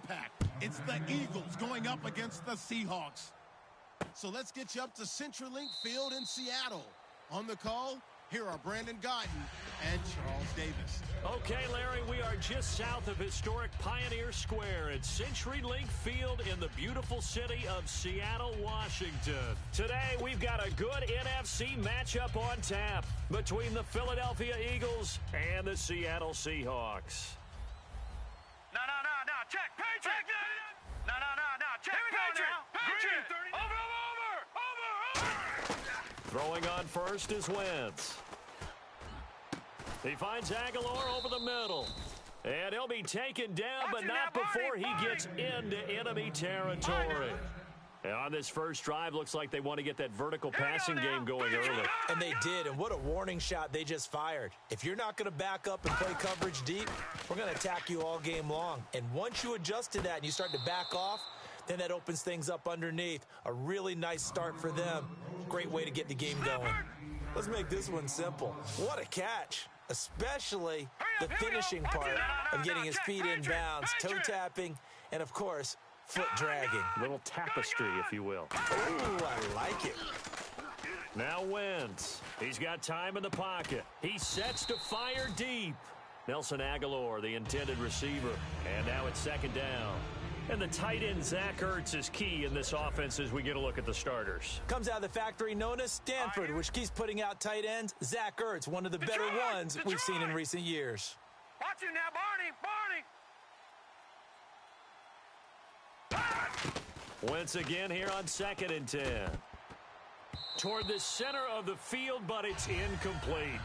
impact. It's the Eagles going up against the Seahawks. So let's get you up to CenturyLink Field in Seattle. On the call, here are Brandon Guyton and Charles Davis. Okay, Larry, we are just south of historic Pioneer Square at CenturyLink Field in the beautiful city of Seattle, Washington. Today, we've got a good NFC matchup on tap between the Philadelphia Eagles and the Seattle Seahawks. No, check, Patriot! No, check, Patriot! Over! Throwing on first is Wentz. He finds Aguilar over the middle. And he'll be taken down, but not before he gets into enemy territory. And on this first drive, looks like they want to get that vertical passing game going early. And they did, and what a warning shot they just fired. If you're not going to back up and play coverage deep, we're going to attack you all game long. And once you adjust to that and you start to back off, then that opens things up underneath. A really nice start for them. Great way to get the game going. Let's make this one simple. What a catch. Especially the finishing part of getting his feet in bounds, toe tapping, and of course, foot dragging. Little tapestry, if you will. Oh, I like it. Now Wentz. He's got time in the pocket. He sets to fire deep. Nelson Aguilar, the intended receiver. And now it's second down. And the tight end, Zach Ertz, is key in this offense as we get a look at the starters. Comes out of the factory known as Stanford, which keeps putting out tight ends. Zach Ertz, one of the better ones we've seen in recent years. Watch you now, Barney! Wentz again here on 2nd and 10. Toward the center of the field, but it's incomplete.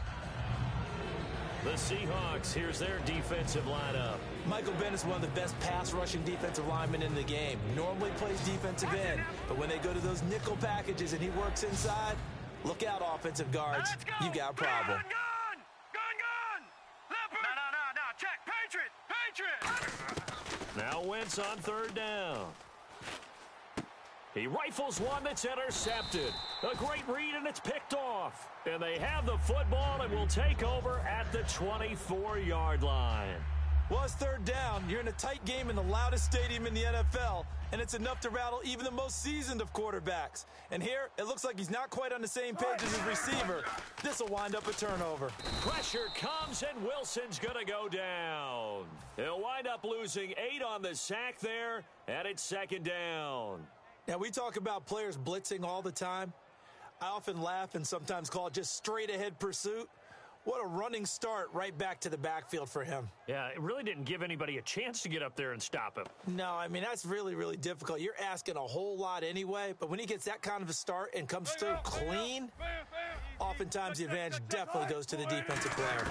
The Seahawks, here's their defensive lineup. Michael Bennett's one of the best pass-rushing defensive linemen in the game. Normally plays defensive end, but when they go to those nickel packages and he works inside, look out, offensive guards. You got a problem. Gun! Leopard! No, check, Patriot! Now Wentz on 3rd down. He rifles one that's intercepted. A great read, and it's picked off. And they have the football and will take over at the 24-yard line. Well, it's 3rd down. You're in a tight game in the loudest stadium in the NFL, and it's enough to rattle even the most seasoned of quarterbacks. And here, it looks like he's not quite on the same page as his receiver. This will wind up a turnover. Pressure comes, and Wilson's going to go down. He'll wind up losing 8 on the sack there, and it's 2nd down. Now, we talk about players blitzing all the time. I often laugh and sometimes call it just straight-ahead pursuit. What a running start right back to the backfield for him. Yeah, it really didn't give anybody a chance to get up there and stop him. No, I mean, that's really, really difficult. You're asking a whole lot anyway, but when he gets that kind of a start and comes through clean, oftentimes the advantage definitely goes to the defensive player.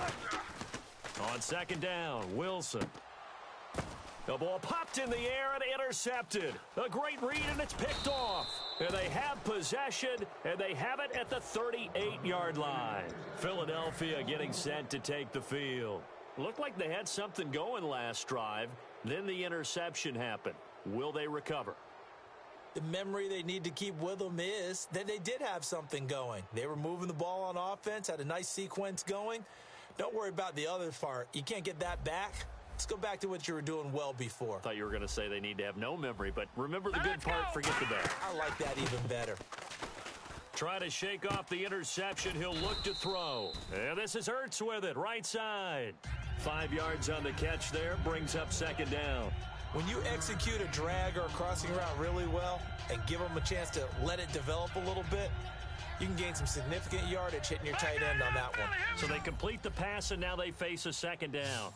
On 2nd down, Wilson. The ball popped in the air and intercepted. A great read, and it's picked off. And they have possession, and they have it at the 38-yard line. Philadelphia getting set to take the field. Looked like they had something going last drive. Then the interception happened. Will they recover? The memory they need to keep with them is that they did have something going. They were moving the ball on offense, had a nice sequence going. Don't worry about the other part. You can't get that back. Let's go back to what you were doing well before. I thought you were going to say they need to have no memory, but remember the good part, forget the bad. I like that even better. Try to shake off the interception. He'll look to throw. And this is Ertz with it, right side. 5 yards on the catch there, brings up 2nd down. When you execute a drag or a crossing route really well and give them a chance to let it develop a little bit, you can gain some significant yardage hitting your tight end on that one. So they complete the pass, and now they face a 2nd down.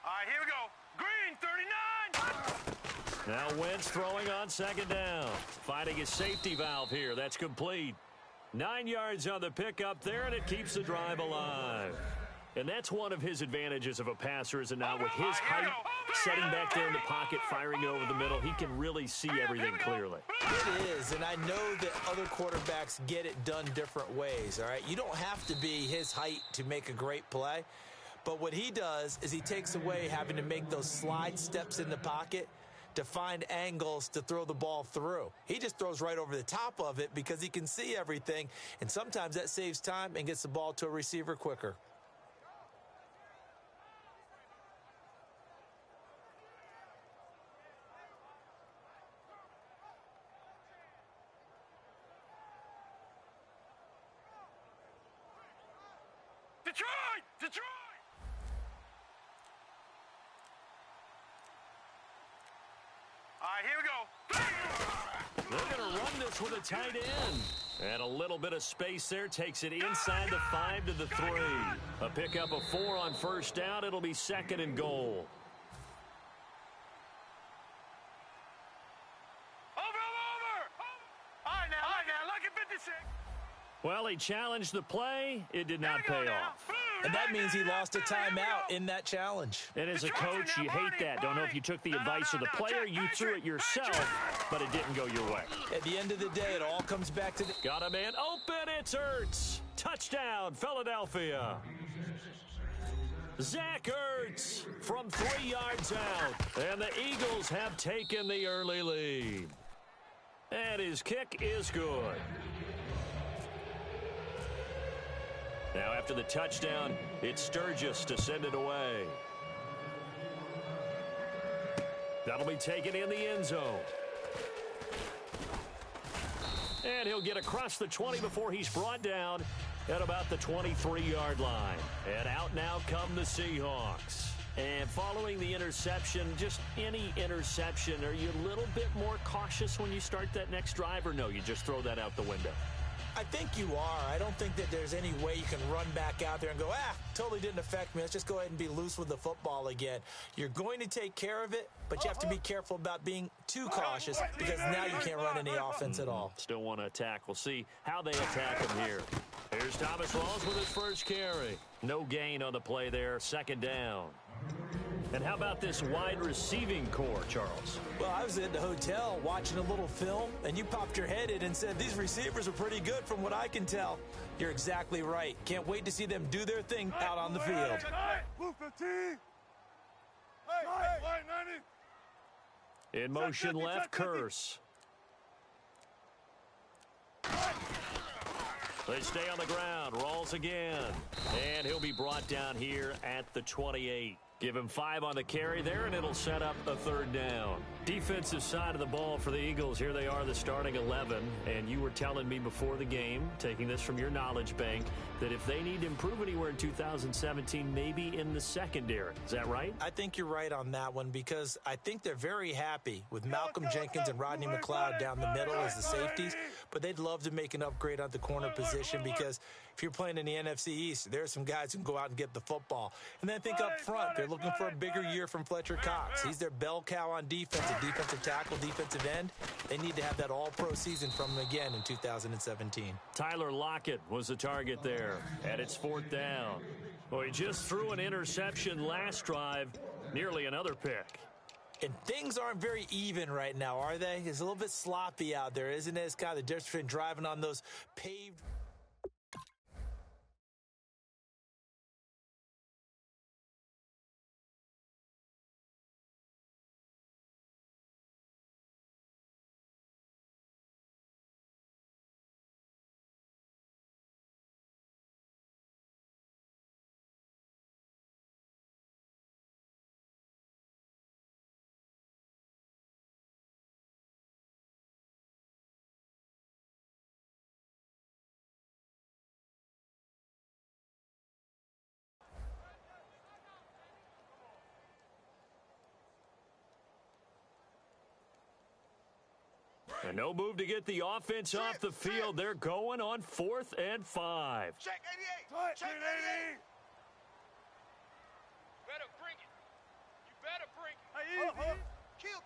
All right, here we go. Green, 39. Now Wentz throwing on 2nd down. Finding his safety valve here. That's complete. 9 yards on the pickup there, and it keeps the drive alive. And that's one of his advantages of a passer, is it not? With his height, setting back there in the pocket, firing it over the middle, he can really see everything clearly. It is, and I know that other quarterbacks get it done different ways, all right? You don't have to be his height to make a great play. But what he does is he takes away having to make those slide steps in the pocket to find angles to throw the ball through. He just throws right over the top of it because he can see everything, and sometimes that saves time and gets the ball to a receiver quicker. Detroit! Detroit! All right, here we go. They're going to run this with a tight end. And a little bit of space there takes it inside the 5 to the 3. A pickup of 4 on first down. It'll be 2nd and goal. Over. All right, now, look at 56. Well, he challenged the play. It did not pay off. And that means he lost a timeout in that challenge. And as a coach, you hate that. Don't know if you took the advice of the player, you threw it yourself, but it didn't go your way. At the end of the day, it all comes back to the... Got a man open, it's Ertz. Touchdown, Philadelphia. Zach Ertz from 3 yards out. And the Eagles have taken the early lead. And his kick is good. Now after the touchdown, it's Sturgis to send it away. That'll be taken in the end zone. And he'll get across the 20 before he's brought down at about the 23-yard line. And out now come the Seahawks. And following the interception, just any interception, are you a little bit more cautious when you start that next drive, or no, you just throw that out the window? I think you are. I don't think that there's any way you can run back out there and go, totally didn't affect me. Let's just go ahead and be loose with the football again. You're going to take care of it, but you have to be careful about being too cautious because now you can't run any offense at all. Still want to attack. We'll see how they attack him here. Here's Thomas Rawls with his first carry. No gain on the play there. 2nd down. And how about this wide receiving core, Charles? Well, I was at the hotel watching a little film, and you popped your head in and said, these receivers are pretty good from what I can tell. You're exactly right. Can't wait to see them do their thing out on the field. In motion left, Curse. They stay on the ground. Rawls again. And he'll be brought down here at the 28. Give him 5 on the carry there, and it'll set up a 3rd down. Defensive side of the ball for the Eagles. Here they are, the starting 11. And you were telling me before the game, taking this from your knowledge bank, that if they need to improve anywhere in 2017, maybe in the secondary. Is that right? I think you're right on that one because I think they're very happy with Malcolm Jenkins and Rodney McLeod down the middle as the safeties, but they'd love to make an upgrade on the corner position because if you're playing in the NFC East, there are some guys who can go out and get the football. And then think up front, they're looking for a bigger year from Fletcher Cox. He's their bell cow on defense, a defensive tackle, defensive end. They need to have that all-pro season from him again in 2017. Tyler Lockett was the target there, and it's 4th down. Well, he just threw an interception last drive, nearly another pick. And things aren't very even right now, are they? It's a little bit sloppy out there, isn't it? It's kind of the difference between driving on those paved... And no move to get the offense off the field. They're going on 4th and 5. Check 88. Check 88. Better bring it. You better bring it. Kill.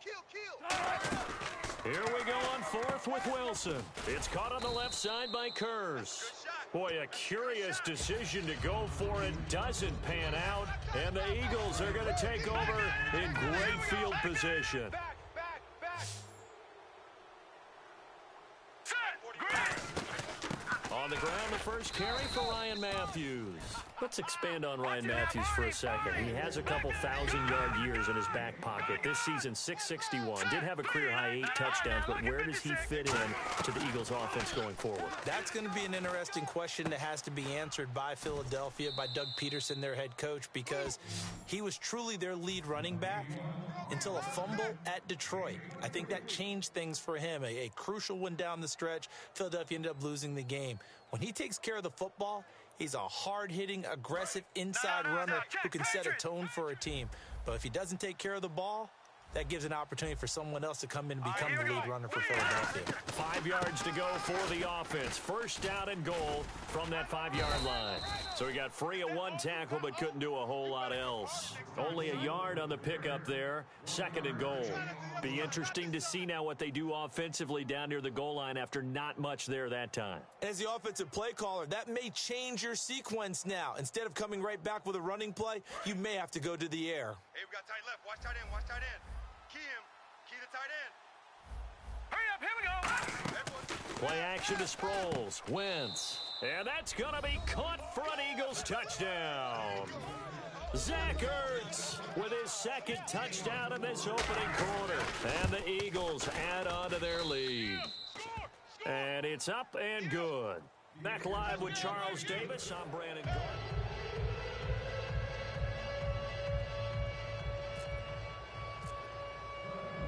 Here we go on 4th with Wilson. It's caught on the left side by Kurz. Boy, a curious decision to go for it. Doesn't pan out. And the Eagles are going to take over in great field position. Back. On the ground, the first carry for Ryan Matthews. Let's expand on Ryan Matthews for a second. He has a couple 1,000-yard years in his back pocket. This season, 661. Did have a career-high 8 touchdowns, but where does he fit in to the Eagles' offense going forward? That's going to be an interesting question that has to be answered by Philadelphia, by Doug Peterson, their head coach, because he was truly their lead running back until a fumble at Detroit. I think that changed things for him. A crucial one down the stretch. Philadelphia ended up losing the game. When he takes care of the football, He's a hard-hitting, aggressive inside runner who can set a tone for a team. But if he doesn't take care of the ball, that gives an opportunity for someone else to come in and become the lead runner for Philadelphia. 5 yards to go for the offense. First down and goal from that 5-yard line. So he got free of one tackle but couldn't do a whole lot else. Only a yard on the pickup there. Second and goal. Be interesting to see now what they do offensively down near the goal line after not much there that time. As the offensive play caller, that may change your sequence now. Instead of coming right back with a running play, you may have to go to the air. Hey, we got tight left. Watch tight end. Watch tight end. Key him. Key the tight end. Hurry up. Here we go. Play action to Sproles. Wentz. And that's going to be caught for an Eagles touchdown. Zach Ertz with his second touchdown in this opening quarter. And the Eagles add on to their lead. And it's up and good. Back live with Charles Davis. I'm Brandon Gordon.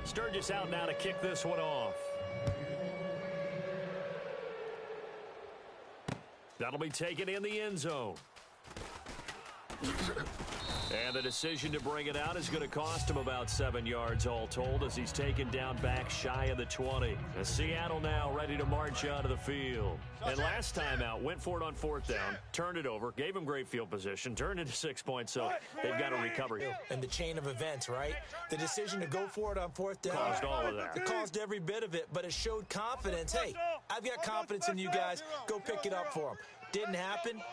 Sturgis out now to kick this one off. That'll be taken in the end zone. And the decision to bring it out is going to cost him about 7 yards all told as he's taken down back shy of the 20. And Seattle now ready to march out of the field. And last time out, went for it on fourth down, turned it over, gave him great field position, turned into 6 points, so they've got to recover. And the chain of events, right? The decision to go for it on fourth down. Caused all of that. It caused every bit of it, but it showed confidence. Hey, I've got confidence in you guys. Go pick it up for them. Didn't happen.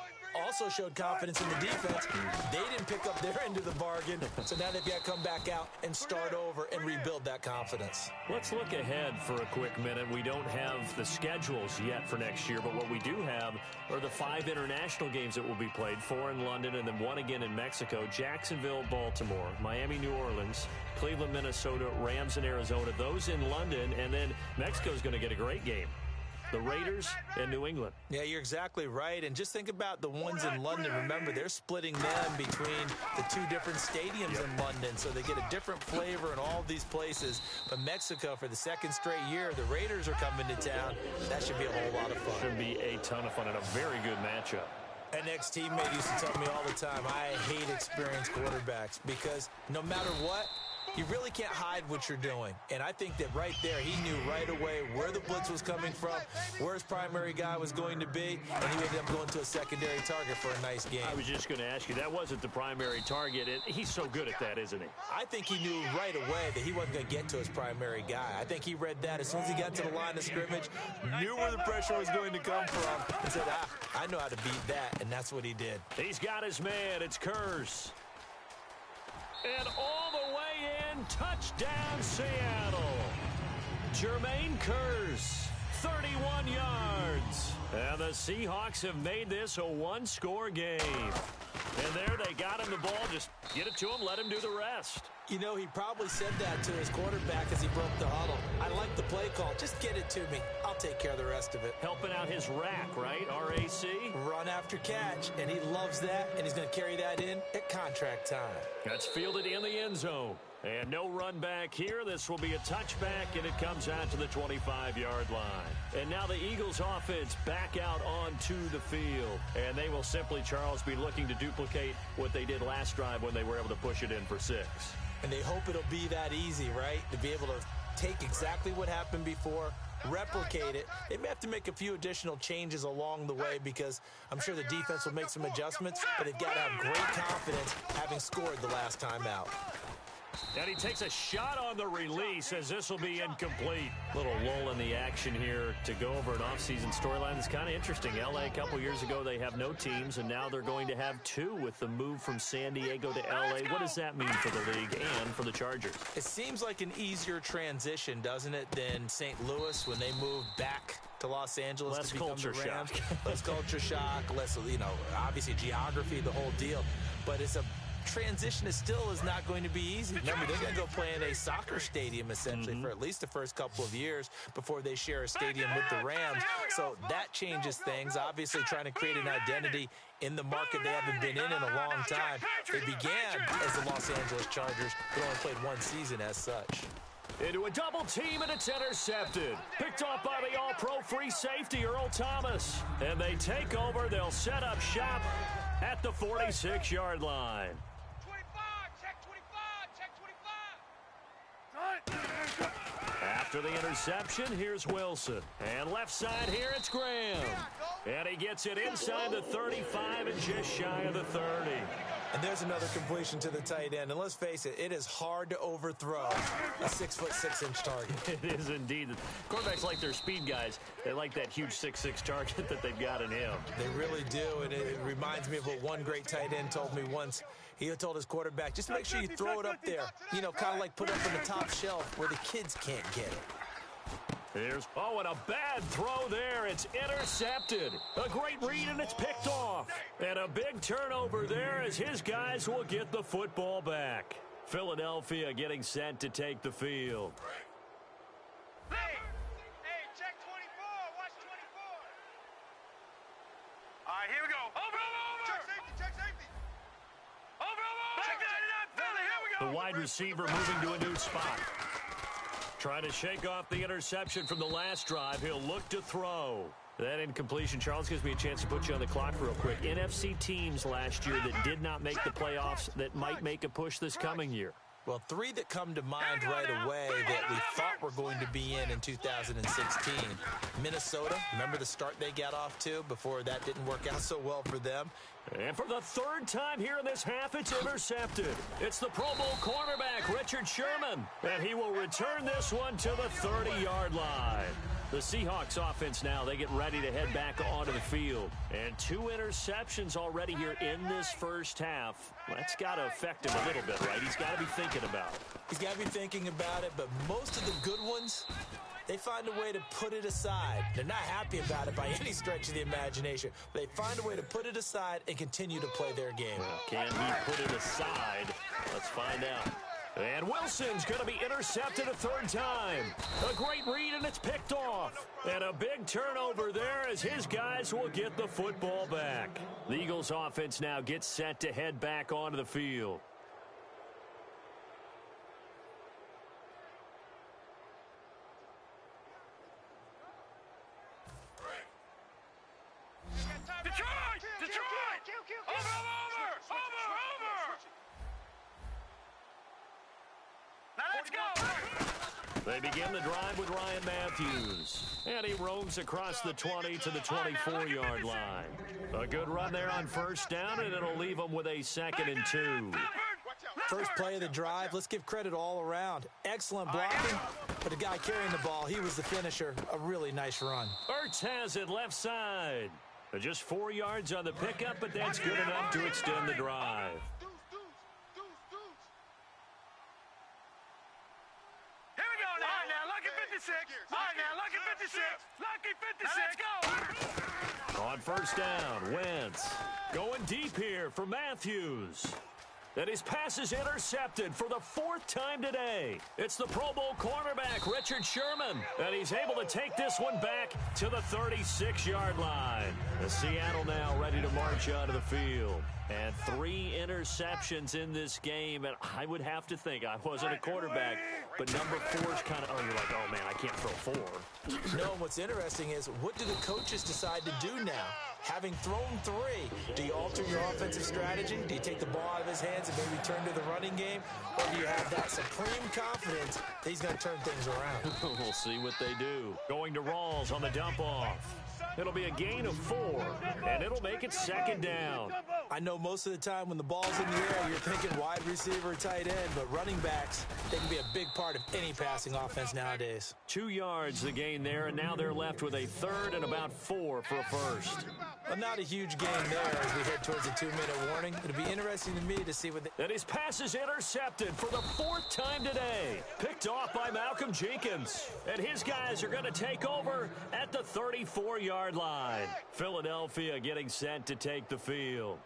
Also showed confidence in the defense. They didn't pick up their end of the bargain, so now they've got to come back out and start over and rebuild that confidence. Let's look ahead for a quick minute. We don't have the schedules yet for next year, but what we do have are the 5 international games that will be played, 4 in London and then 1 again in Mexico, Jacksonville, Baltimore, Miami, New Orleans, Cleveland, Minnesota, Rams, and Arizona. Those in London, and then Mexico's going to get a great game. The Raiders and New England. Yeah, you're exactly right. And just think about the ones in London. Remember, they're splitting them between the 2 different stadiums in London, so they get a different flavor in all of these places. But Mexico, for the second straight year, the Raiders are coming to town. That should be a whole lot of fun. Should be a ton of fun and a very good matchup. An ex-teammate used to tell me all the time, I hate experienced quarterbacks because no matter what, you really can't hide what you're doing. And I think that right there, he knew right away where the blitz was coming from, where his primary guy was going to be, and he ended up going to a secondary target for a nice game. I was just going to ask you, that wasn't the primary target. He's so good at that, isn't he? I think he knew right away that he wasn't going to get to his primary guy. I think he read that as soon as he got to the line of scrimmage, knew where the pressure was going to come from, and said, I know how to beat that, and that's what he did. He's got his man. It's Kurz. And all the way in, touchdown Seattle. Jermaine Kurz, 31 yards. And the Seahawks have made this a one-score game. And there they got him the ball. Just get it to him, let him do the rest. You know, he probably said that to his quarterback as he broke the huddle. I like the play call. Just get it to me. I'll take care of the rest of it. Helping out his rack, right? RAC? Run after catch. And he loves that, and he's going to carry that in at contract time. That's fielded in the end zone. And no run back here. This will be a touchback, and it comes out to the 25-yard line. And now the Eagles offense back out onto the field. And they will simply, Charles, be looking to duplicate what they did last drive when they were able to push it in for 6. And they hope it'll be that easy, right? To be able to take exactly what happened before, replicate it. They may have to make a few additional changes along the way because I'm sure the defense will make some adjustments, but they've got to have great confidence having scored the last time out. And he takes a shot on the release as this will be incomplete. Little lull in the action here to go over an offseason storyline. It's kind of interesting. L.A. a couple years ago, they have no teams, and now they're going to have 2 with the move from San Diego to L.A. What does that mean for the league and for the Chargers? It seems like an easier transition, doesn't it, than St. Louis when they moved back to Los Angeles. Less to become culture the Rams. shock. Less culture shock, less, obviously geography, the whole deal. But it's a transition is not going to be easy. Remember, they're going to go play in a soccer stadium, essentially, for at least the first couple of years before they share a stadium with the Rams. So that changes things. Obviously, trying to create an identity in the market they haven't been in a long time. They began as the Los Angeles Chargers, but only played 1 season as such. Into a double team, and it's intercepted. Picked off by the all-pro free safety, Earl Thomas. And they take over. They'll set up shop at the 46-yard line. 25, check 25, check 25. After the interception, here's Wilson. And left side here, it's Graham. And he gets it inside the 35 and just shy of the 30. And there's another completion to the tight end. And let's face it, it is hard to overthrow a 6'6" target. It is indeed. Quarterbacks like their speed guys. They like that huge 6'6" target that they've got in him. They really do, and it reminds me of what one great tight end told me once. He told his quarterback, just make sure you throw it up there. You know, kind of like put it up on the top shelf where the kids can't get it. Here's, oh, and a bad throw there. It's intercepted. A great read, and it's picked off. And a big turnover there as his guys will get the football back. Philadelphia getting set to take the field. Hey, check 24. Watch 24. All right, here we go. Over. Check safety. Over. Check that Philly. Here we go. The wide receiver moving to a new spot. Trying to shake off the interception from the last drive. He'll look to throw. That incompletion, Charles, gives me a chance to put you on the clock real quick. NFC teams last year that did not make the playoffs that might make a push this coming year. Well, three that come to mind right away that we thought were going to be in 2016. Minnesota, remember the start they got off to before that didn't work out so well for them? And for the third time here in this half, it's intercepted. It's the Pro Bowl cornerback, Richard Sherman. And he will return this one to the 30-yard line. The Seahawks offense now, they get ready to head back onto the field. And 2 interceptions already here in this first half. That's got to affect him a little bit, right? He's got to be thinking about it. He's got to be thinking about it, but most of the good ones, they find a way to put it aside. They're not happy about it by any stretch of the imagination. But they find a way to put it aside and continue to play their game. Well, can he put it aside? Let's find out. And Wilson's going to be intercepted a third time. A great read, and it's picked off. And a big turnover there as his guys will get the football back. The Eagles offense now gets set to head back onto the field. Detroit! Over! Now let's go! They begin the drive with Ryan Matthews. And he roams across the 20 to the 24-yard line. A good run there on first down, and it'll leave them with a 2nd and 2. First play of the drive, let's give credit all around. Excellent blocking, but the guy carrying the ball, he was the finisher. A really nice run. Ertz has it left side. Just 4 yards on the pickup, but that's good enough to extend the drive. Here we go now. All right, now, lucky 56. All right, now, lucky 56. Lucky 56. Now, let's go. On first down, Wentz going deep here for Matthews. And his pass is intercepted for the 4th time today. It's the Pro Bowl cornerback, Richard Sherman. And he's able to take this one back to the 36-yard line. The Seattle now ready to march onto the field. And 3 interceptions in this game. And I would have to think, I wasn't a quarterback, but number 4 is kind of, oh, you're like, oh, man, I can't throw 4. No, what's interesting is, what do the coaches decide to do now? Having thrown 3, do you alter your offensive strategy? Do you take the ball out of his hands and maybe turn to the running game? Or do you have that supreme confidence that he's going to turn things around? We'll see what they do. Going to Rawls on the dump off. It'll be a gain of 4, and it'll make it 2nd down. I know most of the time when the ball's in the air, you're thinking wide receiver, tight end, but running backs, they can be a big part of any passing offense nowadays. 2 yards the gain there, and now they're left with a 3rd and about 4 for a first. But not a huge gain there as we head towards a 2-minute warning. It'll be interesting to me to see what And his pass is intercepted for the 4th time today. Picked off by Malcolm Jenkins. And his guys are going to take over at the 34-yard line. Philadelphia getting set to take the field.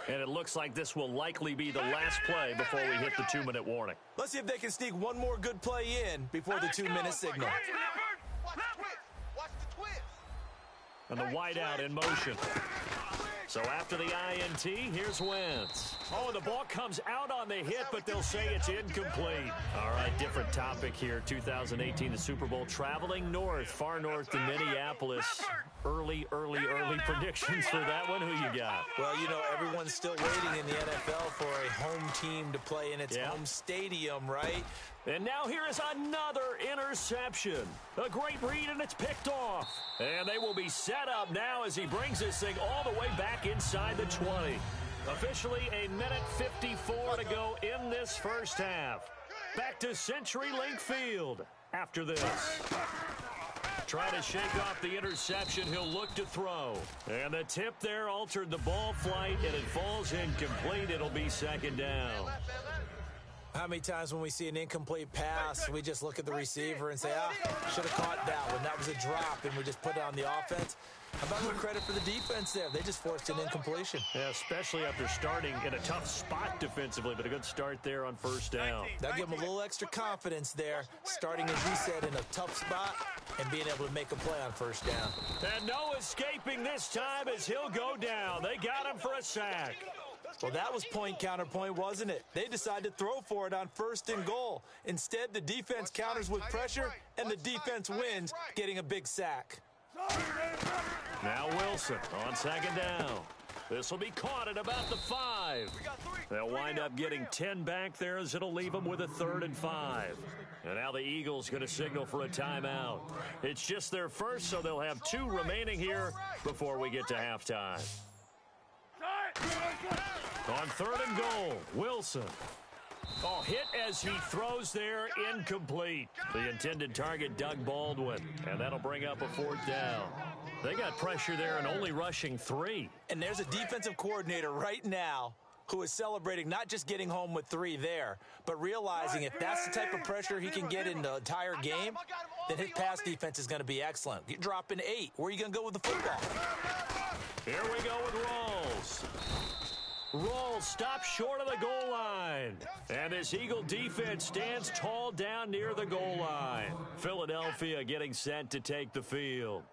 And it looks like this will likely be the last play before we hit the 2-minute warning. Let's see if they can sneak one more good play in before the 2-minute signal. And the wideout in motion. So after the INT, here's Wentz. Oh, and the ball comes out on the hit, but they'll say it's incomplete. All right, different topic here. 2018, the Super Bowl, traveling north, far north to Minneapolis. Early predictions for that one. Who you got? Well, you know, everyone's still waiting in the NFL for a home team to play in its home stadium, right? And now here is another interception. A great read, and it's picked off. And they will be set up now as he brings this thing all the way back inside the 20. Officially a minute 54 to go in this first half. Back to CenturyLink Field after this. Trying to shake off the interception, he'll look to throw. And the tip there altered the ball flight, and it falls incomplete. It'll be second down. How many times when we see an incomplete pass, we just look at the receiver and say, should have caught that one. That was a drop, and we just put it on the offense. How about a little credit for the defense there? They just forced an incompletion. Yeah, especially after starting in a tough spot defensively, but a good start there on first down. That'll give them a little extra confidence there, starting, as you said, in a tough spot and being able to make a play on first down. And no escaping this time as he'll go down. They got him for a sack. Well, that was point counterpoint, wasn't it? They decided to throw for it on 1st and goal. Instead, the defense counters with pressure, and the defense wins, getting a big sack. Now Wilson on second down. This will be caught at about the 5. They'll wind up getting 10 back there as it'll leave them with a 3rd and 5. And now the Eagles going to signal for a timeout. It's just their first, so they'll have 2 remaining here before we get to halftime. On 3rd and goal, Wilson. Oh, hit as he throws there, incomplete. The intended target, Doug Baldwin. And that'll bring up a 4th down. They got pressure there and only rushing 3. And there's a defensive coordinator right now who is celebrating not just getting home with 3 there, but realizing if that's the type of pressure he can get in the entire game, then his pass defense is going to be excellent. You're dropping 8. Where are you going to go with the football? Here we go with Rawls. Rawls stops short of the goal line. And this Eagle defense stands tall down near the goal line. Philadelphia getting set to take the field.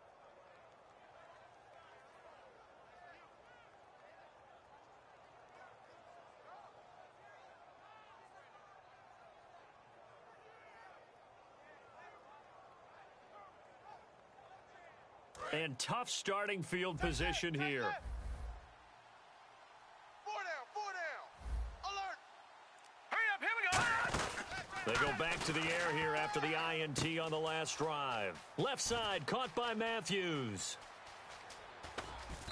And tough starting field position here. 4 down. Alert. Hurry up, here we go. They go back to the air here after the INT on the last drive. Left side caught by Matthews.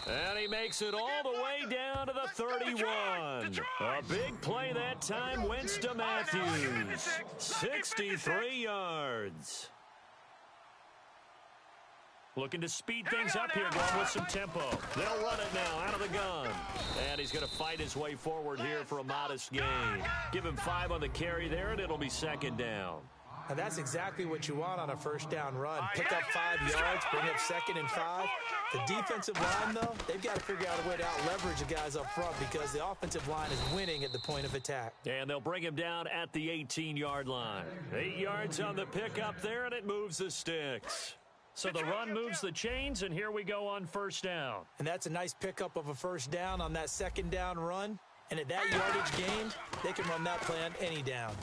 And he makes it all the way down to the 31. A big play that time, Wentz to Matthews. 63 yards. Looking to speed things up here, going with some tempo. They'll run it now out of the gun. And he's going to fight his way forward here for a modest gain. Give him 5 on the carry there, and it'll be second down. And that's exactly what you want on a first down run. Pick up 5 yards, bring up 2nd and 5. The defensive line, though, they've got to figure out a way to out-leverage the guys up front because the offensive line is winning at the point of attack. And they'll bring him down at the 18-yard line. 8 yards on the pickup there, and it moves the sticks. So the run moves the chains, and here we go on first down. And that's a nice pickup of a first down on that second down run. And at that yardage gain, they can run that play on any down.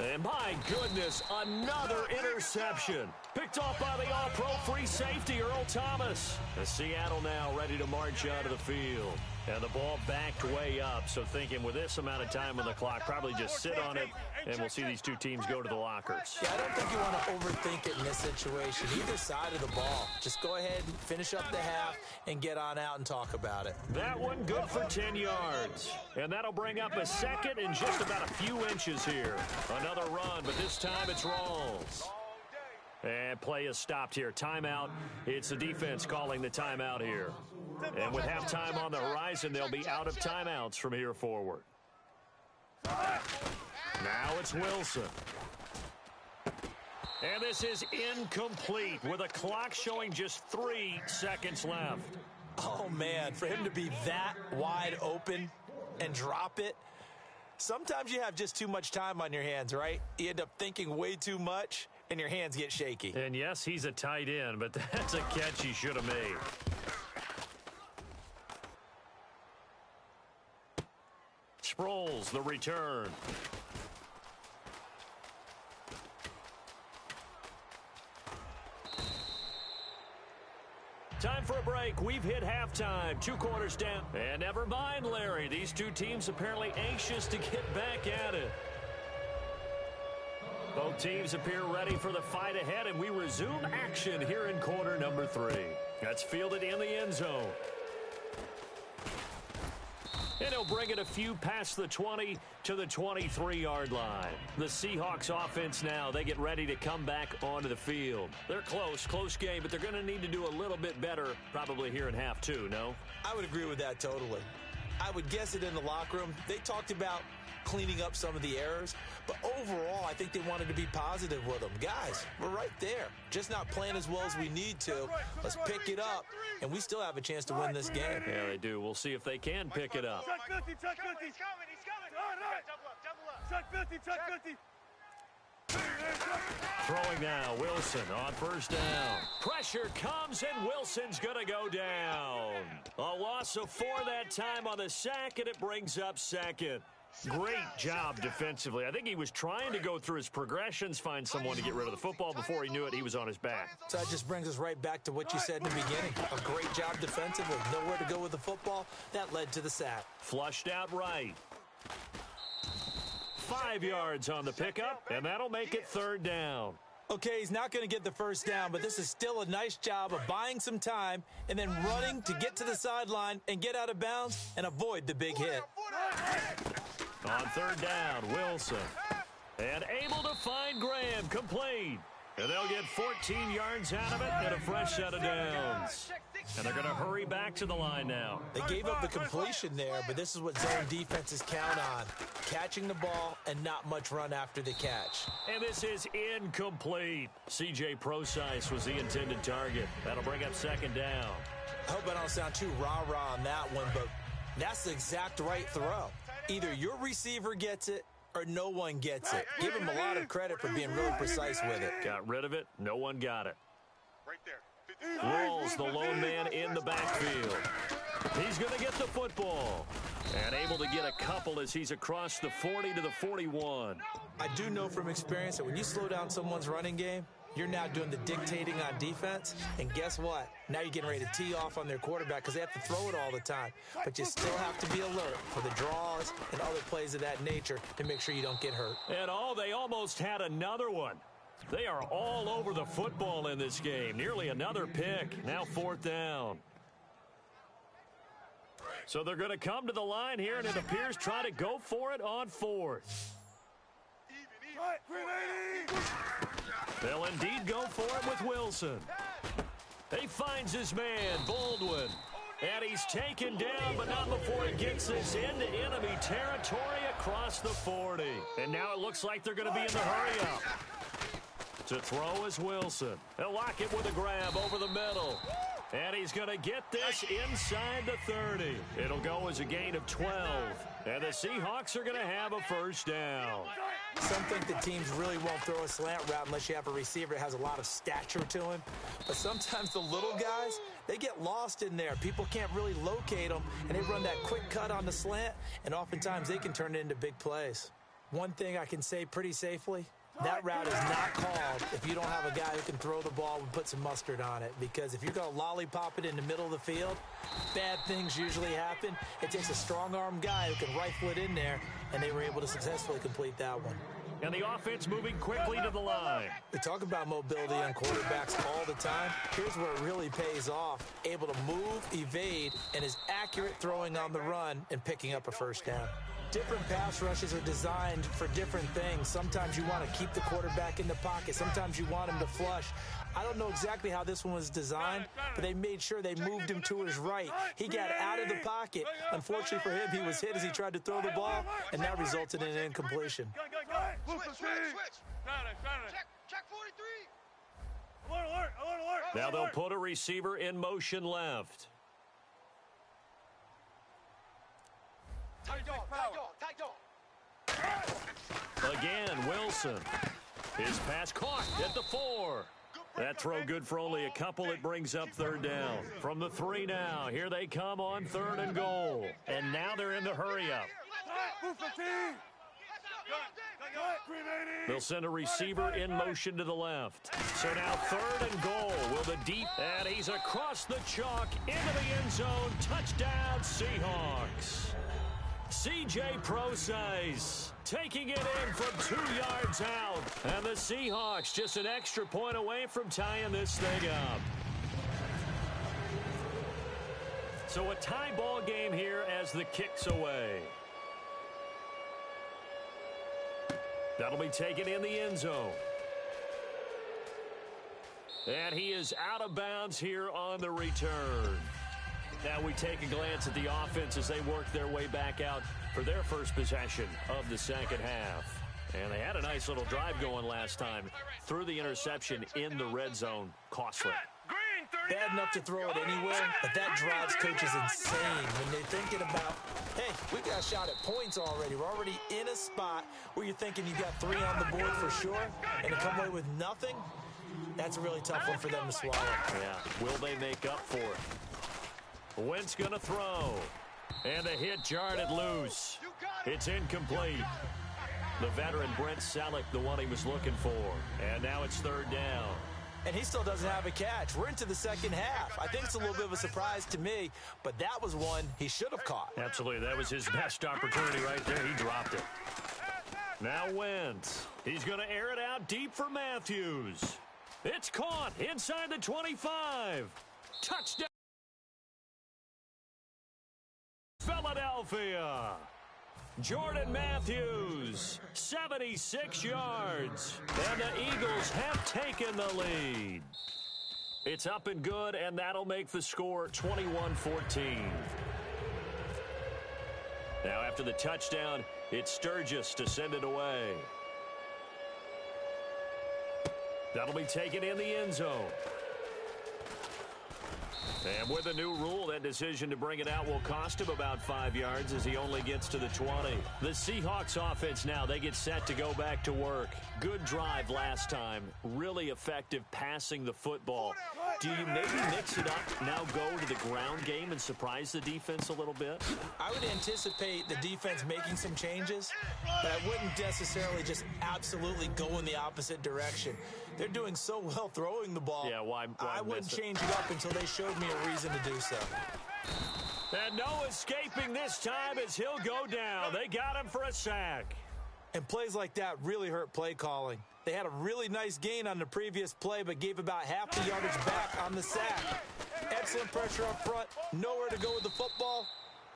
And my goodness, another interception. Picked off by the all-pro free safety, Earl Thomas. And Seattle now ready to march out of the field. And the ball backed way up, so thinking with this amount of time on the clock, probably just sit on it, and we'll see these 2 teams go to the lockers. Yeah, I don't think you want to overthink it in this situation. Either side of the ball. Just go ahead and finish up the half and get on out and talk about it. That one good for 10 yards. And that'll bring up a 2nd and just about a few inches here. Another run, but this time it's Rawls. And play is stopped here. Timeout. It's the defense calling the timeout here. And with halftime on the horizon, they'll be out of timeouts from here forward. Now it's Wilson. And this is incomplete with a clock showing just 3 seconds left. Oh, man, for him to be that wide open and drop it. Sometimes you have just too much time on your hands, right? You end up thinking way too much, and your hands get shaky. And yes, he's a tight end, but that's a catch he should have made. Sproles, the return. Time for a break. We've hit halftime. 2 quarters down. And never mind, Larry. These two teams apparently anxious to get back at it. Both teams appear ready for the fight ahead, and we resume action here in quarter number 3. That's fielded in the end zone. And he'll bring it a few past the 20 to the 23-yard line. The Seahawks offense now, they get ready to come back onto the field. They're close game, but they're going to need to do a little bit better probably here in half 2, no? I would agree with that totally. I would guess it in the locker room. They talked about cleaning up some of the errors, but overall, I think they wanted to be positive with them. Guys, we're right there. Just not playing as well as we need to. Let's pick it up, and we still have a chance to win this game. Yeah, they do. We'll see if they can pick it up. Check 50, check 50. He's coming. Check 50, check 50. Throwing now, Wilson on first down. Pressure comes, and Wilson's going to go down. A loss of 4 that time on the sack, and it brings up second. Great job defensively. I think he was trying to go through his progressions, find someone to get rid of the football. Before he knew it, he was on his back. So that just brings us right back to what you said in the beginning. A great job defensively. Nowhere to go with the football. That led to the sack. Flushed out right. 5 yards on the pickup, and that'll make it third down. Okay, he's not going to get the first down, but this is still a nice job of buying some time and then running to get to the sideline and get out of bounds and avoid the big hit. On third down, Wilson. And able to find Graham, complete. And they'll get 14 yards out of it and a fresh set of downs. And they're going to hurry back to the line now. They gave up the completion there, but this is what zone defenses count on. Catching the ball and not much run after the catch. And this is incomplete. C.J. Procise was the intended target. That'll bring up second down. I hope I don't sound too rah-rah on that one, but that's the exact right throw. Either your receiver gets it or no one gets it. Give him a lot of credit for being really precise with it. Got rid of it. No one got it. Right there. Rolls the lone man in the backfield. He's going to get the football. And able to get a couple as he's across the 40 to the 41. I do know from experience that when you slow down someone's running game, you're now doing the dictating on defense. And guess what? Now you're getting ready to tee off on their quarterback because they have to throw it all the time. But you still have to be alert for the draws and other plays of that nature to make sure you don't get hurt. And they almost had another one. They are all over the football in this game. Nearly another pick. Now fourth down. So they're going to come to the line here, and it appears try to go for it on fourth. They'll indeed go for it with Wilson. He finds his man, Baldwin. And he's taken down, but not before he gets this into enemy territory across the 40. And now it looks like they're going to be in the hurry-up. To throw is Wilson. He'll lock it with a grab over the middle. And he's going to get this inside the 30. It'll go as a gain of 12. And the Seahawks are going to have a first down. Some think the teams really won't throw a slant route unless you have a receiver that has a lot of stature to him. But sometimes the little guys, they get lost in there. People can't really locate them, and they run that quick cut on the slant, and oftentimes they can turn it into big plays. One thing I can say pretty safely, that route is not called if you don't have a guy who can throw the ball and put some mustard on it. Because if you're going to lollipop it in the middle of the field, bad things usually happen. It takes a strong-arm guy who can rifle it in there, and they were able to successfully complete that one. And the offense moving quickly to the line. We talk about mobility on quarterbacks all the time. Here's where it really pays off. Able to move, evade, and is accurate throwing on the run and picking up a first down. Different pass rushes are designed for different things. Sometimes you want to keep the quarterback in the pocket. Sometimes you want him to flush. I don't know exactly how this one was designed, but they made sure they moved him to his right. He got out of the pocket. Unfortunately for him, he was hit as he tried to throw the ball, and that resulted in an incompletion. Switch. Check 43. Alert. Now they'll put a receiver in motion left. Tight dog. Again, Wilson. His pass caught at the 4. That throw good for only a couple. It brings up third down. From the 3 now. Here they come on 3rd and goal. And now they're in the hurry-up. They'll send a receiver in motion to the left. So now 3rd and goal. Will the deep, and he's across the chalk into the end zone. Touchdown, Seahawks. C.J. Procise taking it in from 2 yards out. And the Seahawks just an extra point away from tying this thing up. So a tie ball game here as the kick's away. That'll be taken in the end zone. And he is out of bounds here on the return. Now we take a glance at the offense as they work their way back out for their first possession of the second half. And they had a nice little drive going last time through the interception in the red zone. Costly. Bad enough to throw it anywhere, but that drives coaches insane when they're thinking about, hey, we got a shot at points already. We're already in a spot where you're thinking you got 3 on the board for sure, and to come away with nothing, that's a really tough one for them to swallow. Yeah, will they make up for it? Wentz going to throw, and a hit jarred it loose. It's incomplete. The veteran Brent Selleck, the one he was looking for, and now it's 3rd down. And he still doesn't have a catch. We're into the second half. I think it's a little bit of a surprise to me, but that was one he should have caught. Absolutely. That was his best opportunity right there. He dropped it. Now Wentz. He's going to air it out deep for Matthews. It's caught inside the 25. Touchdown. Philadelphia. Jordan Matthews, 76 yards, and the Eagles have taken the lead. It's up and good, and that'll make the score 21-14. Now after the touchdown, it's Sturgis to send it away. That'll be taken in the end zone. And with a new rule, that decision to bring it out will cost him about 5 yards as he only gets to the 20. The Seahawks offense now, they get set to go back to work. Good drive last time. Really effective passing the football. Do you maybe mix it up, now go to the ground game and surprise the defense a little bit? I would anticipate the defense making some changes, but I wouldn't necessarily just absolutely go in the opposite direction. They're doing so well throwing the ball. Yeah, why I wouldn't change it up until they showed me a reason to do so. And no escaping this time as he'll go down. They got him for a sack. And plays like that really hurt play calling. They had a really nice gain on the previous play, but gave about half the yardage back on the sack. Excellent pressure up front. Nowhere to go with the football.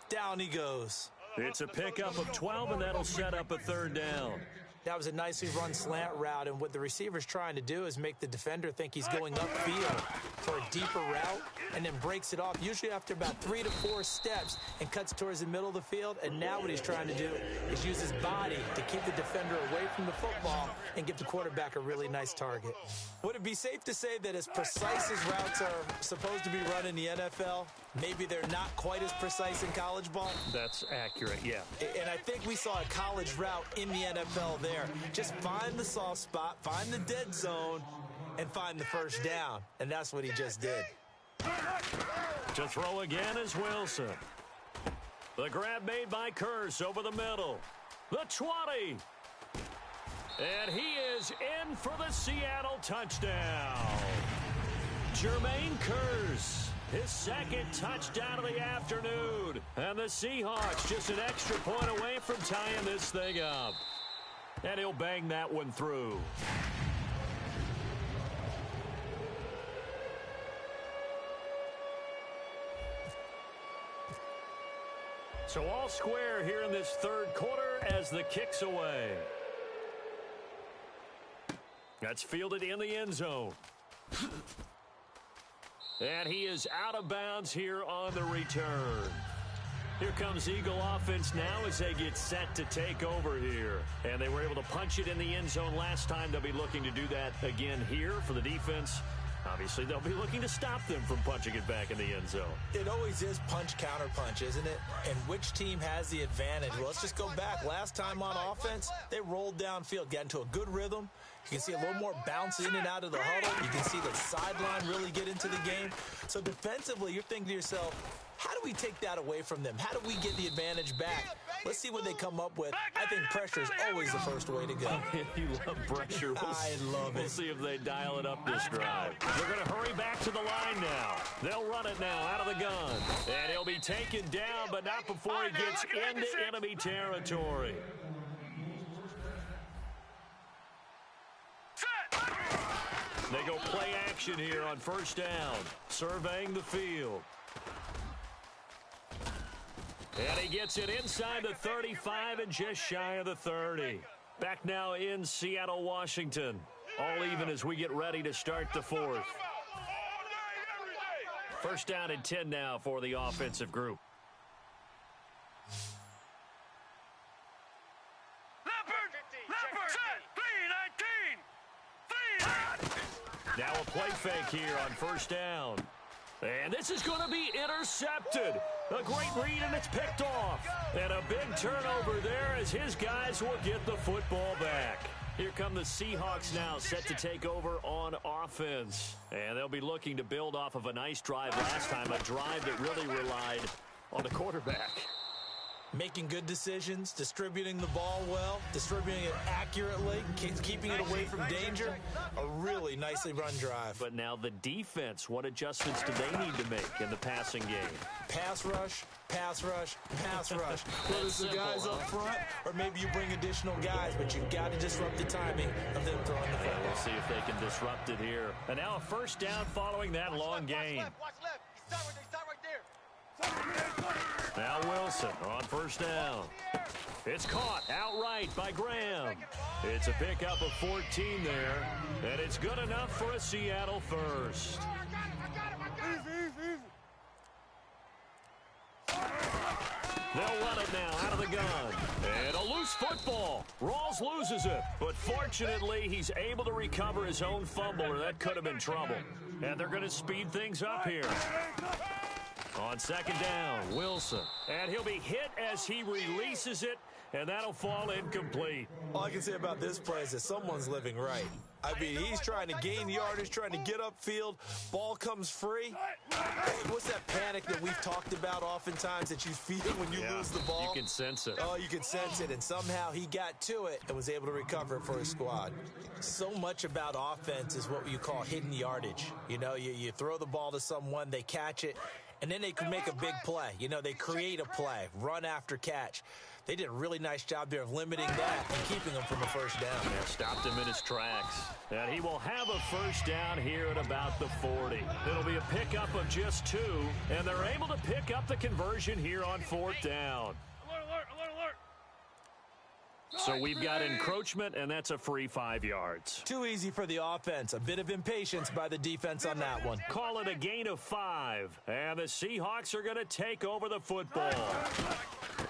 Down he goes. It's a pickup of 12, and that'll set up a 3rd down. That was a nicely run slant route, and what the receiver's trying to do is make the defender think he's going upfield for a deeper route, and then breaks it off, usually after about 3 to 4 steps, and cuts towards the middle of the field. And now what he's trying to do is use his body to keep the defender away from the football and give the quarterback a really nice target. Would it be safe to say that as precise as routes are supposed to be run in the NFL, maybe they're not quite as precise in college ball? That's accurate, yeah. And I think we saw a college route in the NFL there. Just find the soft spot, find the dead zone, and find the 1st down. And that's what he just did. To throw again is Wilson. The grab made by Kearse over the middle. The 20. And he is in for the Seattle touchdown. Jermaine Kearse, his 2nd touchdown of the afternoon. And the Seahawks just an extra point away from tying this thing up. And he'll bang that one through. So all square here in this 3rd quarter as the kick's away. That's fielded in the end zone. And he is out of bounds here on the return. Here comes Eagle offense now as they get set to take over here. And they were able to punch it in the end zone last time. They'll be looking to do that again here for the defense. Obviously, they'll be looking to stop them from punching it back in the end zone. It always is punch, counter punch, isn't it? And which team has the advantage? Well, let's just go back. Last time on offense, they rolled downfield, got into a good rhythm. You can see a little more bounce in and out of the huddle. You can see the sideline really get into the game. So defensively, you're thinking to yourself, How do we take that away from them? How do we get the advantage back? Let's see what they come up with. I think pressure is always the first way to go. You love pressure. I love it. We'll see if they dial it up this drive. They're going to hurry back to the line now. They'll run it now out of the gun. And he'll be taken down, but not before he gets into enemy territory. They go play action here on first down, surveying the field. And he gets it inside the 35 and just shy of the 30. Back now in Seattle, Washington. All even as we get ready to start the fourth. First down and 10 now for the offensive group. Now a play fake here on first down. And this is going to be intercepted. A great read, and it's picked off. And a big turnover there as his guys will get the football back. Here come the Seahawks now, set to take over on offense. And they'll be looking to build off of a nice drive last time, a drive that really relied on the quarterback. Making good decisions, distributing the ball well, distributing it accurately, keeping it away from danger. A really nicely run drive. But now the defense, what adjustments do they need to make in the passing game? Pass rush, pass rush, pass rush. Whether it's the guys up front or maybe you bring additional guys, but you've got to disrupt the timing of them throwing the football. We'll see if they can disrupt it here. And now a first down following that long gain. Watch left. He's right there. Now Wilson on first down. It's caught outright by Graham. It's a pickup of 14 there, and it's good enough for a Seattle first. They'll run it now out of the gun. And a loose football. Rawls loses it, but fortunately he's able to recover his own fumble, or that could have been trouble. And they're going to speed things up here. On second down, Wilson. And he'll be hit as he releases it, and that'll fall incomplete. All I can say about this play is that someone's living right. I mean, he's trying to gain yardage, trying to get upfield. Ball comes free. What's that panic that we've talked about oftentimes that you feel when you lose the ball? You can sense it. Oh, you can sense it, and somehow he got to it and was able to recover it for his squad. So much about offense is what you call hidden yardage. You know, you throw the ball to someone, they catch it, and then they can make a big play. You know, they create a play, run after catch. They did a really nice job there of limiting that and keeping him from a first down. Yeah, stopped him in his tracks. And he will have a first down here at about the 40. It'll be a pickup of just 2, and they're able to pick up the conversion here on fourth down. So we've got encroachment, and that's a free 5 yards. Too easy for the offense. A bit of impatience by the defense on that one. Call it a gain of 5, and the Seahawks are going to take over the football.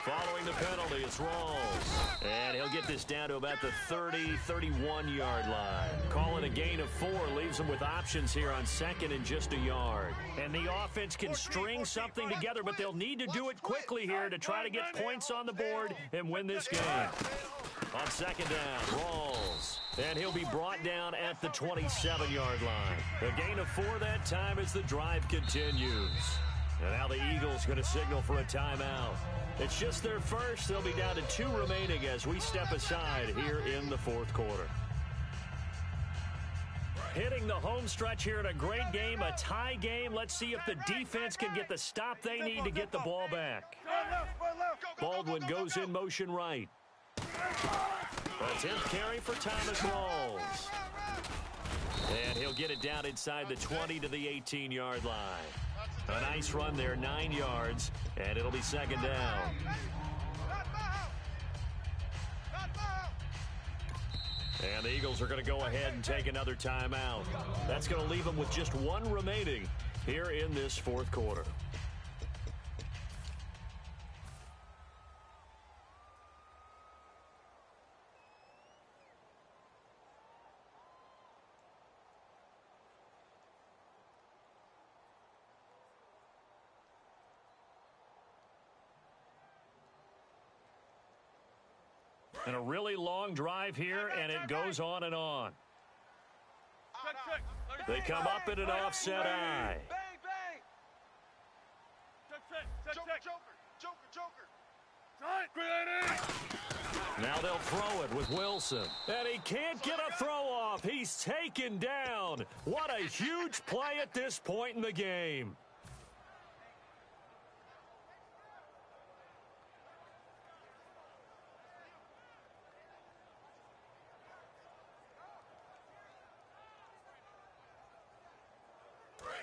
Following the penalty, it's Rawls. And he'll get this down to about the 30, 31-yard line. Call it a gain of 4, leaves them with options here on second and just a yard. And the offense can string something together, but they'll need to do it quickly here to try to get points on the board and win this game. On second down, Rawls. And he'll be brought down at the 27-yard line. A gain of 4 that time as the drive continues. And now the Eagles going to signal for a timeout. It's just their first. They'll be down to 2 remaining as we step aside here in the fourth quarter. Hitting the home stretch here in a great game, a tie game. Let's see if the defense can get the stop they need to get the ball back. Baldwin goes in motion right. A 10th carry for Thomas Rawls. And he'll get it down inside the 20 to the 18-yard line. A nice run there, 9 yards, and it'll be second down. And the Eagles are going to go ahead and take another timeout. That's going to leave them with just 1 remaining here in this fourth quarter. And a really long drive here, and it goes on and on. They come up in an offset eye. Now they'll throw it with Wilson. And he can't get a throw off. He's taken down. What a huge play at this point in the game.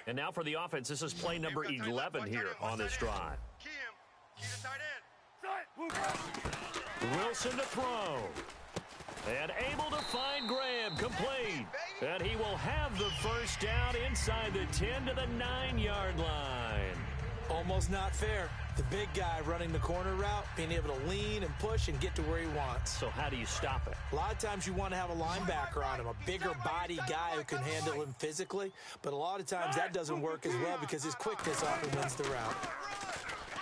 And now for the offense, this is play number 11 here on this drive. Wilson to throw. And able to find Graham, complete. And he will have the first down inside the 10 to the 9-yard line. Almost not fair. The big guy running the corner route, being able to lean and push and get to where he wants. So how do you stop it? A lot of times you want to have a linebacker on him, a bigger body guy who can handle him physically. But a lot of times that doesn't work as well because his quickness often wins the route.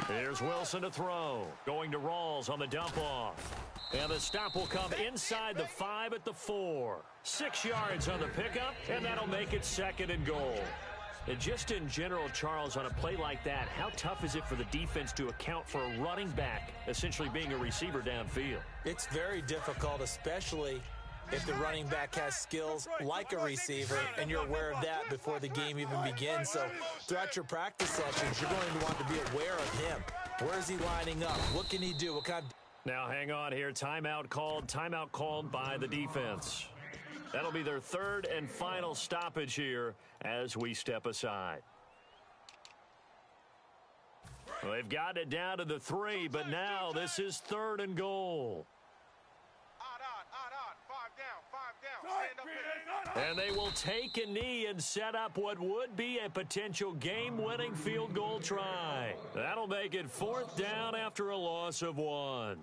Here's Wilson to throw. Going to Rawls on the dump off. And the stop will come inside the 5 at the 4. 6 yards on the pickup, and that'll make it 2nd and goal. And just in general, Charles, on a play like that, how tough is it for the defense to account for a running back essentially being a receiver downfield? It's very difficult, especially if the running back has skills like a receiver, and you're aware of that before the game even begins. So throughout your practice sessions, you're going to want to be aware of him. Where is he lining up? What can he do? What kind of... Now hang on here. Timeout called by the defense. That'll be their 3rd and final stoppage here as we step aside. Well, they've gotten it down to the 3, but now this is 3rd and goal. And they will take a knee and set up what would be a potential game-winning field goal try. That'll make it 4th down after a loss of 1.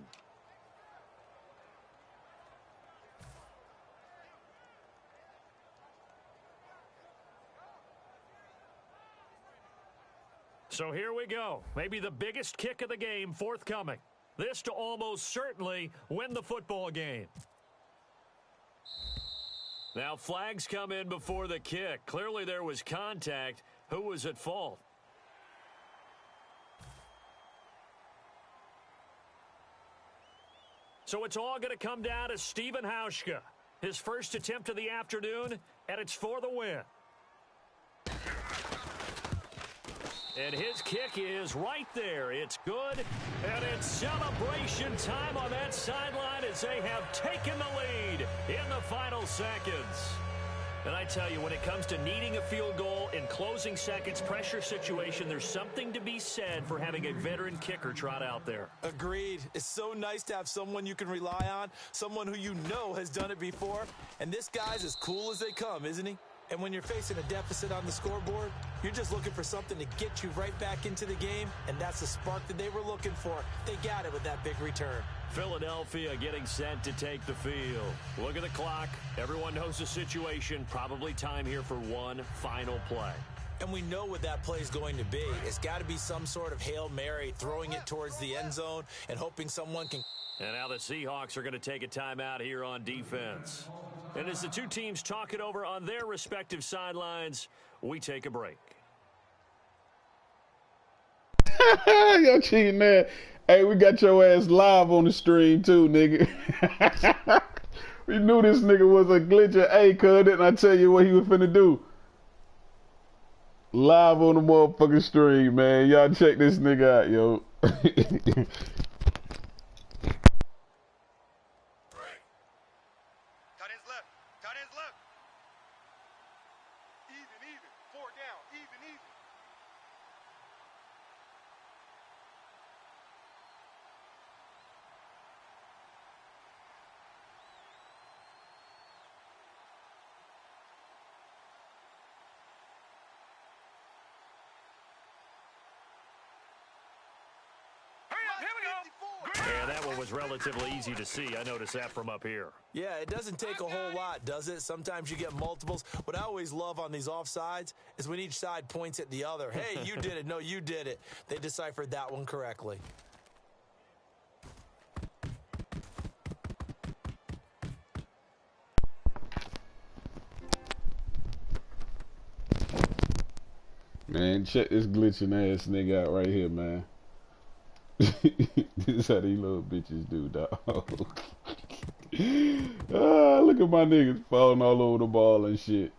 So here we go. Maybe the biggest kick of the game forthcoming. This to almost certainly win the football game. Now flags come in before the kick. Clearly there was contact. Who was at fault? So it's all going to come down to Stephen Hauschka. His first attempt of the afternoon, and it's for the win. And his kick is right there. It's good, and it's celebration time on that sideline as they have taken the lead in the final seconds. And I tell you, when it comes to needing a field goal in closing seconds, pressure situation, there's something to be said for having a veteran kicker trot out there. Agreed. It's so nice to have someone you can rely on, someone who you know has done it before. And this guy's as cool as they come, isn't he? And when you're facing a deficit on the scoreboard, you're just looking for something to get you right back into the game, and that's the spark that they were looking for. They got it with that big return. Philadelphia getting set to take the field. Look at the clock. Everyone knows the situation. Probably time here for one final play. And we know what that play is going to be. It's got to be some sort of Hail Mary, throwing it towards the end zone and hoping someone can... And now the Seahawks are going to take a timeout here on defense. And as the two teams talk it over on their respective sidelines, we take a break. Yo, cheating man. Hey, we got your ass live on the stream too, nigga. We knew this nigga was a glitcher. Hey, cuz, didn't I tell you what he was finna do? Live on the motherfucking stream, man. Y'all check this nigga out, yo. Yeah, that one was relatively easy to see. I noticed that from up here. Yeah, it doesn't take a whole lot, does it? Sometimes you get multiples. What I always love on these offsides is when each side points at the other. Hey, you did it. No, you did it. They deciphered that one correctly. Man, check this glitching ass nigga out right here, man. This is how these little bitches do, dog. Look at my niggas falling all over the ball and shit.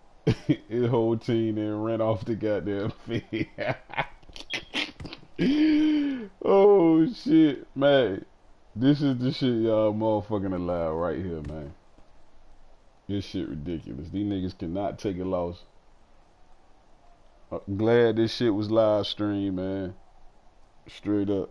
His whole team then ran off the goddamn field. Oh shit, man. This is the shit y'all motherfucking allowed right here, man. This shit ridiculous. These niggas cannot take a loss. I'm glad this shit was live streamed, man. Straight up.